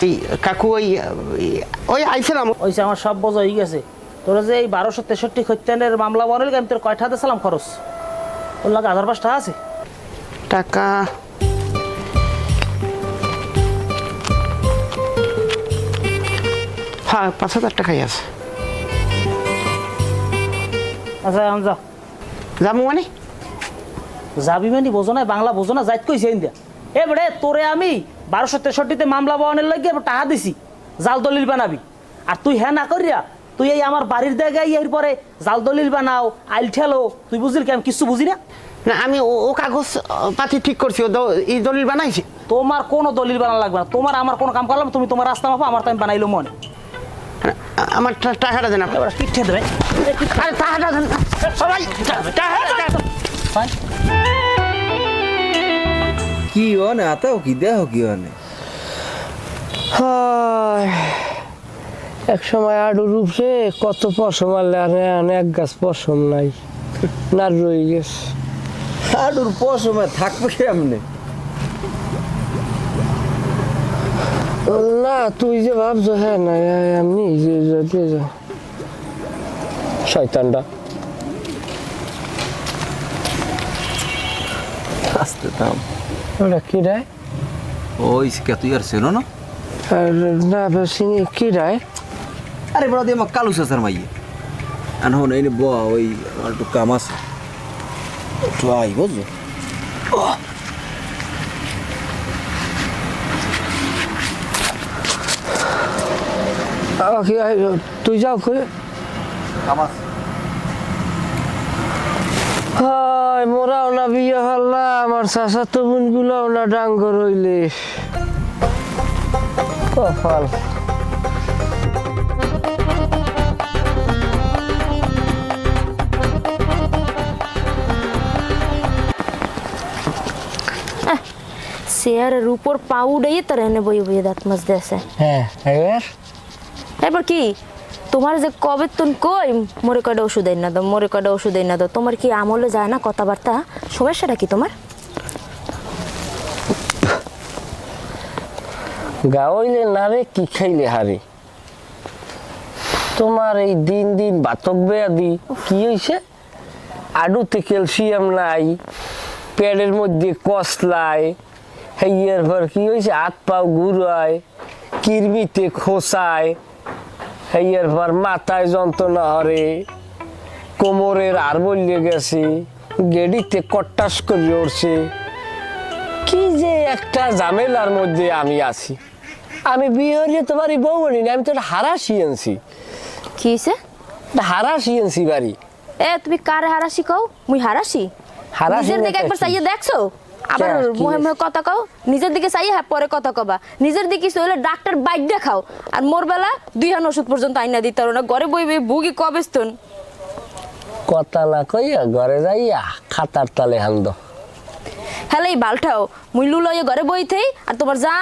এই কাকু ওই আইছিলাম ওই আমার সব বোঝা হয়ে গেছে। তোরা যে এই 1263 খতিয়ানের মামলা বনেল আমি তোর কয়টা দিয়েছিলাম খরচ? ওর লাগে 1005 টাকা আছে টাকা। হ্যাঁ 5000 টাকাই আছে। আচ্ছা এখন যা। যাবো মানে? যাবি মানে বোঝো না, বাংলা বোঝো না, যাইত কইছে ইন্দিয়া। এবারে তোরে আমি 1263-তে মামলা বহনের লাগে টাকা দিছি, জাল দলিল বানাবি। আর তুই হ্যাঁ না করিয়া তুই এই আমার বাড়ির জায়গায় এর পরে জাল দলিল বানাও, আইল ঠেলো, তুই বুঝলি কি? আমি কিছু বুঝি না। না আমি ও কাগজ পাতি ঠিক করছি, ও এই দলিল বানাইছি। তোমার কোনো দলিল বানানো লাগবে না, তোমার আমার কোনো কাম করলাম, তুমি তোমার রাস্তা মাপো, আমার টাইম বানাইলো মনে। আমার টাকাটা দেন আপনি। পিঠে দেবে আরে টাকাটা দেন সবাই। কি অনে আতাও কি দেহ কি অনে? এক সময় আডুর উপরে কত পশম আনলে এক গাছ পশম নাই, না রয়ে গেছে। আডুর পশমে থাকবে কেমনে? না তুই যে ভাবছো, হ্যাঁ না এমনি শয়তানটা। আস্তে দাম ওটা কি রায়? ওই কে তুই আর ছিল না? না চিনি কি রায়? আরে বড় দিয়ে আমার কালু সাসার মাইয়ে এখন এই ব ওই আমার একটু কাম আছে, একটু আই বুঝছো? তুই যাও করে কাম আছে। হায় মোরাও না বিয়ে হল্লা, আমার চাষা তো বোন গুলাও না ডাঙ্গ রইলে কপাল। চেয়ারের উপর পা উড়াইয়ে তোর এনে বই বইয়ে দাঁত মাছ দিয়েছে। হ্যাঁ এবার কি তোমার যে কবে তুন কই মরে কয়টা ওষুধ না দাও, মরে কয়টা ওষুধ না দাও, তোমার কি আমলে যায় না কথাবার্তা? সমস্যাটা কি তোমার? গাওয়াইলে না রে কি খাইলে হারে, তোমার এই দিন দিন বাতক বেয়াদি কি হয়েছে? আডুতে ক্যালসিয়াম নাই, পেটের মধ্যে কসলায়, হেয়ার পর কি হয়েছে হাত পাও ঘুরায়, কিরমিতে খোসায়, হেয়ার পর মাথায় যন্ত্রণা হরে, কোমরের আর বললে গেছে, গেডিতে কট্টাস করে উঠছে। কি যে একটা ঝামেলার মধ্যে আমি আছি। আমি বিয়ে হলে তোমার এই বউ বলি না, আমি তো হারাসি আনছি। কি হয়েছে? হারাসি আনছি বাড়ি। তুমি কারে হারাসি কও? মুই হারাসি? নিজের দিকে একবার চাইয়ে দেখছো? আবার মুহে মুহে কথা কও। নিজের দিকে চাইয়ে হ্যাঁ পরে কথা কবা। নিজের দিকে হলে ডাক্তার বাইক দেখাও, আর মোর বেলা 2 হান ওষুধ পর্যন্ত আইনা দিতে পারো না। ঘরে বই বই ভুগি কবেস্তন কথা না কইয়া ঘরে যাইয়া খাতার তালে হান্দ। হ্যালো এই বালটাও মুই লুলয়ে ঘরে বইতেই, আর তোমার যা